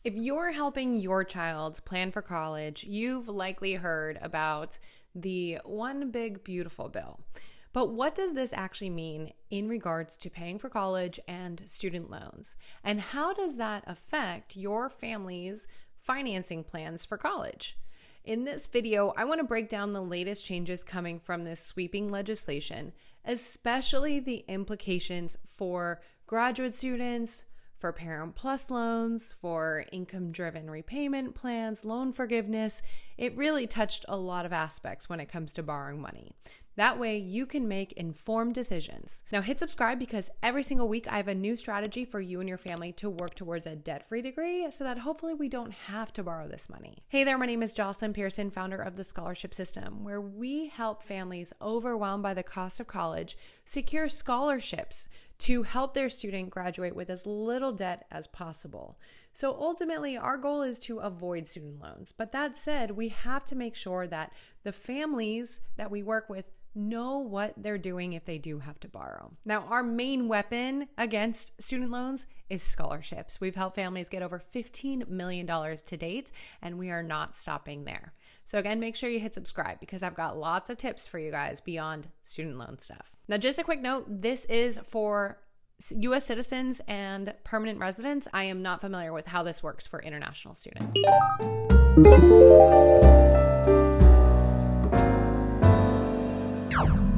If you're helping your child plan for college, you've likely heard about the One Big Beautiful Bill. But what does this actually mean in regards to paying for college and student loans? And how does that affect your family's financing plans for college? In this video, I want to break down the latest changes coming from this sweeping legislation, especially the implications for graduate students, for Parent Plus loans, for income-driven repayment plans, loan forgiveness. It really touched a lot of aspects when it comes to borrowing money. That way you can make informed decisions. Now hit subscribe because every single week I have a new strategy for you and your family to work towards a debt-free degree so that hopefully we don't have to borrow this money. Hey there, my name is Jocelyn Pearson, founder of the Scholarship System, where we help families overwhelmed by the cost of college secure scholarships to help their student graduate with as little debt as possible. So ultimately, our goal is to avoid student loans. But that said, we have to make sure that the families that we work with know what they're doing if they do have to borrow. Now, our main weapon against student loans is scholarships. We've helped families get over $15 million to date, and we are not stopping there. So again, make sure you hit subscribe because I've got lots of tips for you guys beyond student loan stuff. Now, just a quick note, this is for U.S. citizens and permanent residents. I am not familiar with how this works for international students.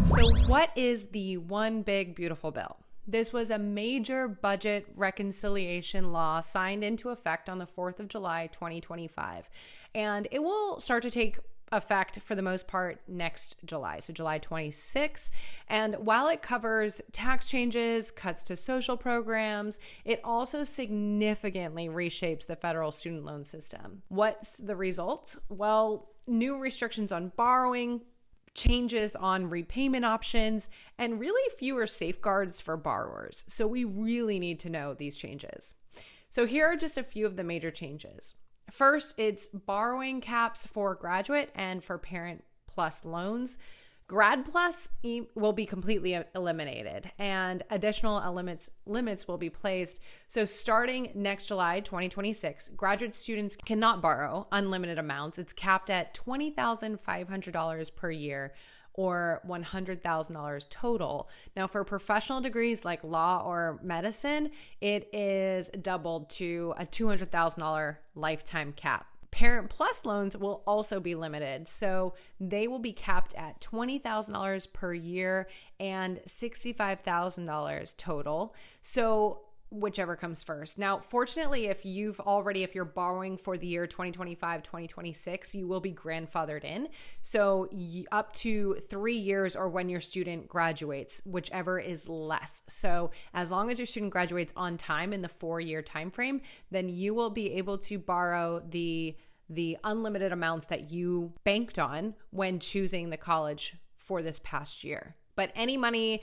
So what is the One Big Beautiful Bill? This was a major budget reconciliation law signed into effect on the 4th of July, 2025. And it will start to take effect for the most part next July, so July 26th. And while it covers tax changes, cuts to social programs, it also significantly reshapes the federal student loan system. What's the result? Well, new restrictions on borrowing, changes on repayment options, and really fewer safeguards for borrowers. So we really need to know these changes. So here are just a few of the major changes. First, it's borrowing caps for graduate and for Parent Plus loans. Grad Plus will be completely eliminated and additional limits will be placed. So starting next July 2026, graduate students cannot borrow unlimited amounts. It's capped at $20,500 per year or $100,000 total. Now for professional degrees like law or medicine, it is doubled to a $200,000 lifetime cap. Parent Plus loans will also be limited, so they will be capped at $20,000 per year and $65,000 total. So whichever comes first. Now, fortunately, if you're borrowing for the year 2025, 2026, you will be grandfathered in. So up to 3 years or when your student graduates, whichever is less. So as long as your student graduates on time in the 4-year time frame, then you will be able to borrow the unlimited amounts that you banked on when choosing the college for this past year. But anyone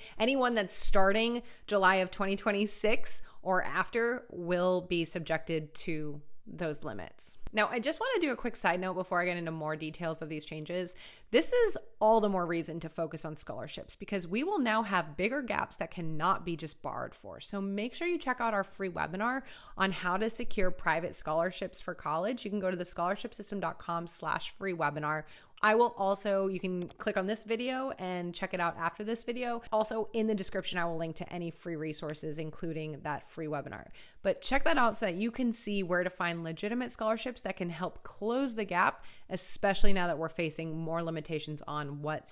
that's starting July of 2026 or after will be subjected to those limits. Now, I just want to do a quick side note before I get into more details of these changes. This is all the more reason to focus on scholarships because we will now have bigger gaps that cannot be just borrowed for. So make sure you check out our free webinar on how to secure private scholarships for college. You can go to thescholarshipsystem.com/free webinar. You can click on this video and check it out after this video. Also in the description, I will link to any free resources, including that free webinar. But check that out so that you can see where to find legitimate scholarships that can help close the gap, especially now that we're facing more limitations on what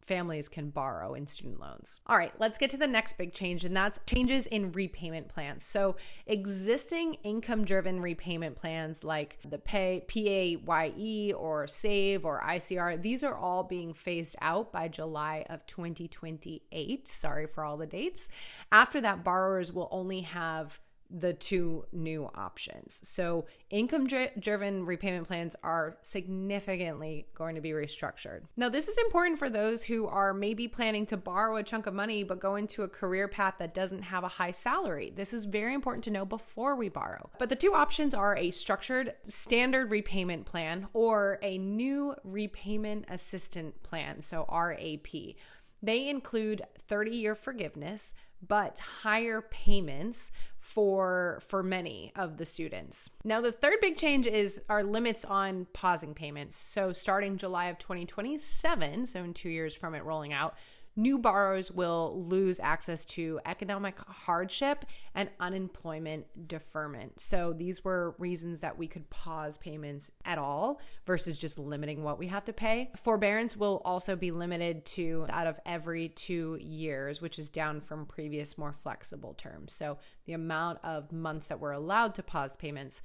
families can borrow in student loans. All right, let's get to the next big change, and that's changes in repayment plans. So existing income-driven repayment plans like the PAYE or SAVE or ICR, these are all being phased out by July of 2028. Sorry for all the dates. After that, borrowers will only have the two new options. So income-driven repayment plans are significantly going to be restructured. Now, this is important for those who are maybe planning to borrow a chunk of money but go into a career path that doesn't have a high salary. This is very important to know before we borrow. But the two options are a structured standard repayment plan or a new repayment assistant plan, so RAP. They include 30-year forgiveness, but higher payments for many of the students. Now, the third big change is our limits on pausing payments. So starting July of 2027, so in 2 years from it rolling out, new borrowers will lose access to economic hardship and unemployment deferment. So these were reasons that we could pause payments at all versus just limiting what we have to pay. Forbearance will also be limited to out of every 2 years, which is down from previous more flexible terms. So the amount of months that we're allowed to pause payments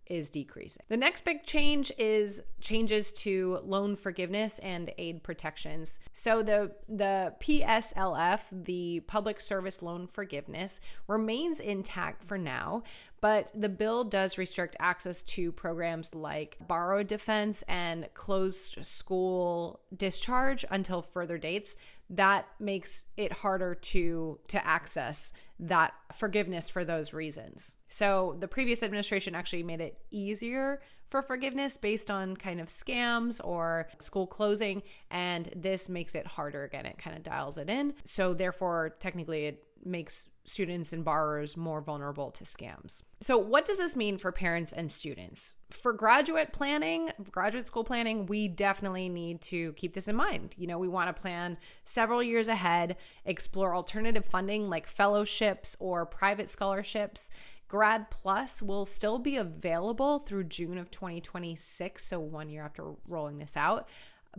is decreasing. The next big change is changes to loan forgiveness and aid protections. So the PSLF, the Public Service Loan Forgiveness, remains intact for now, but the bill does restrict access to programs like borrow defense and closed school discharge until further dates. That makes it harder to access that forgiveness for those reasons. So the previous administration actually made it easier for forgiveness based on kind of scams or school closing, and this makes it harder. Again, it kind of dials it in. So therefore, technically, it makes students and borrowers more vulnerable to scams. So what does this mean for parents and students? For graduate school planning, we definitely need to keep this in mind. We want to plan several years ahead, explore alternative funding like fellowships or private scholarships. Grad Plus will still be available through June of 2026, so 1 year after rolling this out.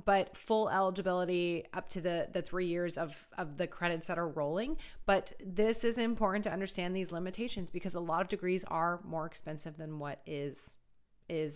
But full eligibility up to the 3 years of the credits that are rolling. But this is important to understand these limitations because a lot of degrees are more expensive than what is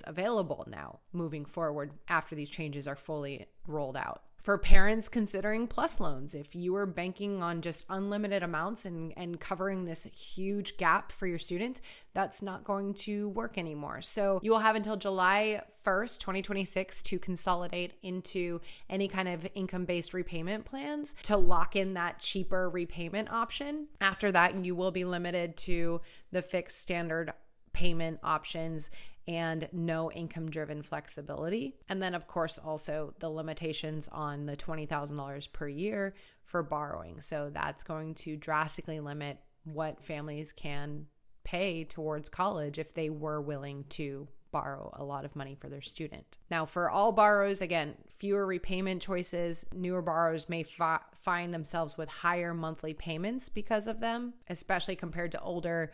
available now moving forward after these changes are fully rolled out. For parents considering plus loans, if you are banking on just unlimited amounts and covering this huge gap for your student, that's not going to work anymore. So you will have until July 1st, 2026 to consolidate into any kind of income-based repayment plans to lock in that cheaper repayment option. After that, you will be limited to the fixed standard payment options and no income-driven flexibility. And then, of course, also the limitations on the $20,000 per year for borrowing. So that's going to drastically limit what families can pay towards college if they were willing to borrow a lot of money for their student. Now, for all borrowers, again, fewer repayment choices. Newer borrowers may find themselves with higher monthly payments because of them, especially compared to older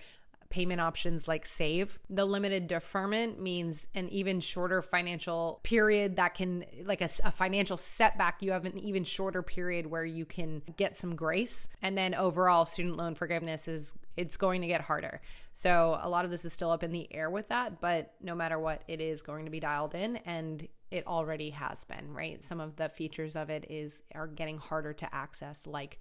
payment options like Save. The limited deferment means an even shorter financial period that can, like a financial setback, you have an even shorter period where you can get some grace. And then overall student loan forgiveness it's going to get harder. So a lot of this is still up in the air with that, but no matter what, it is going to be dialed in, and it already has been, right? Some of the features of it are getting harder to access, like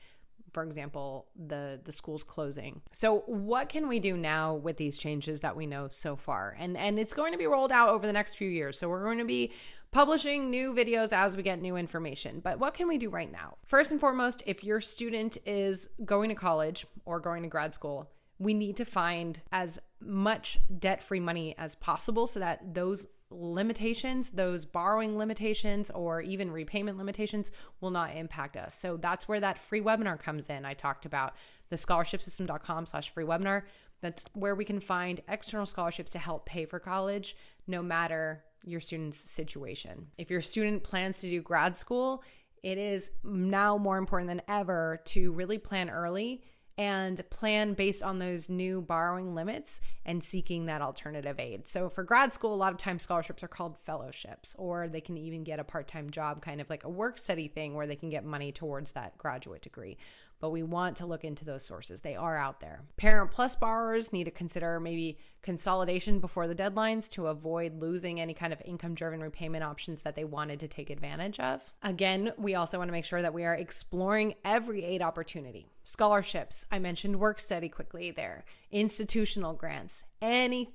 for example, the schools closing. So what can we do now with these changes that we know so far? And it's going to be rolled out over the next few years. So we're going to be publishing new videos as we get new information. But what can we do right now? First and foremost, if your student is going to college or going to grad school, we need to find as much debt-free money as possible so that those limitations, those borrowing limitations or even repayment limitations will not impact us. So that's where that free webinar comes in. I talked about the scholarshipsystem.com/free webinar. That's where we can find external scholarships to help pay for college, no matter your student's situation. If your student plans to do grad school, it is now more important than ever to really plan early and plan based on those new borrowing limits and seeking that alternative aid. So for grad school, a lot of times scholarships are called fellowships, or they can even get a part-time job, kind of like a work study thing where they can get money towards that graduate degree. But we want to look into those sources. They are out there. Parent Plus borrowers need to consider maybe consolidation before the deadlines to avoid losing any kind of income-driven repayment options that they wanted to take advantage of. Again, we also want to make sure that we are exploring every aid opportunity. Scholarships, I mentioned work study quickly there, institutional grants, any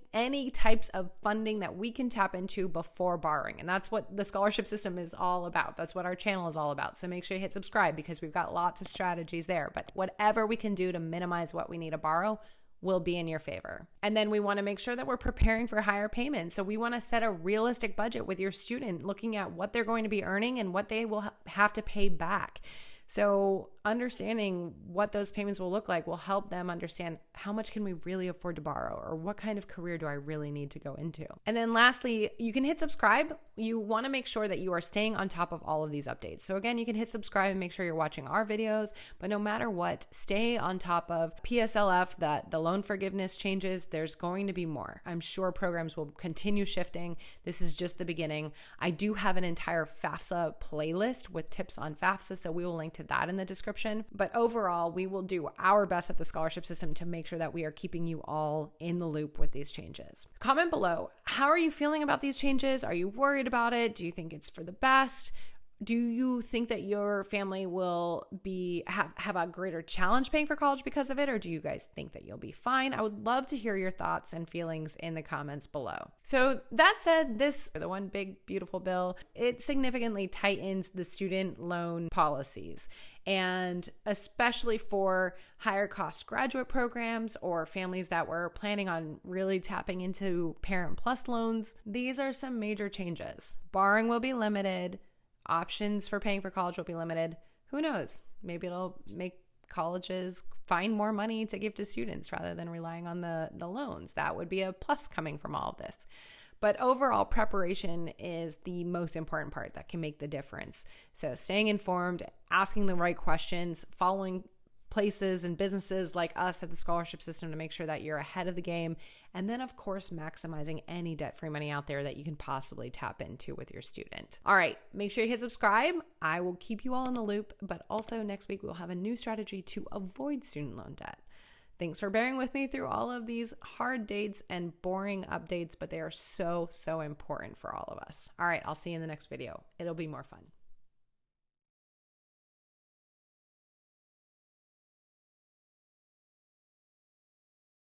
types of funding that we can tap into before borrowing. And that's what the scholarship system is all about. That's what our channel is all about. So make sure you hit subscribe because we've got lots of strategies there. But whatever we can do to minimize what we need to borrow will be in your favor. And then we want to make sure that we're preparing for higher payments. So we want to set a realistic budget with your student, looking at what they're going to be earning and what they will have to pay back. So understanding what those payments will look like will help them understand how much can we really afford to borrow, or what kind of career do I really need to go into. And then lastly, you can hit subscribe. You want to make sure that you are staying on top of all of these updates. So again, you can hit subscribe and make sure you're watching our videos, but no matter what, stay on top of PSLF, that the loan forgiveness changes. There's going to be more. I'm sure programs will continue shifting. This is just the beginning. I do have an entire FAFSA playlist with tips on FAFSA, so we will link to that in the description. But overall, we will do our best at the scholarship system to make sure that we are keeping you all in the loop with these changes. Comment below. How are you feeling about these changes? Are you worried about it? Do you think it's for the best? Do you think that your family will have a greater challenge paying for college because of it? Or do you guys think that you'll be fine? I would love to hear your thoughts and feelings in the comments below. So that said, the one big beautiful bill, it significantly tightens the student loan policies. And especially for higher cost graduate programs or families that were planning on really tapping into Parent Plus loans, these are some major changes. Borrowing will be limited. Options for paying for college will be limited. Who knows? Maybe it'll make colleges find more money to give to students rather than relying on the loans. That would be a plus coming from all of this. But overall, preparation is the most important part that can make the difference. So staying informed, asking the right questions, following places and businesses like us at the scholarship system to make sure that you're ahead of the game. And then, of course, maximizing any debt-free money out there that you can possibly tap into with your student. All right, make sure you hit subscribe. I will keep you all in the loop, but also next week we'll have a new strategy to avoid student loan debt. Thanks for bearing with me through all of these hard dates and boring updates, but they are so, so important for all of us. All right, I'll see you in the next video. It'll be more fun.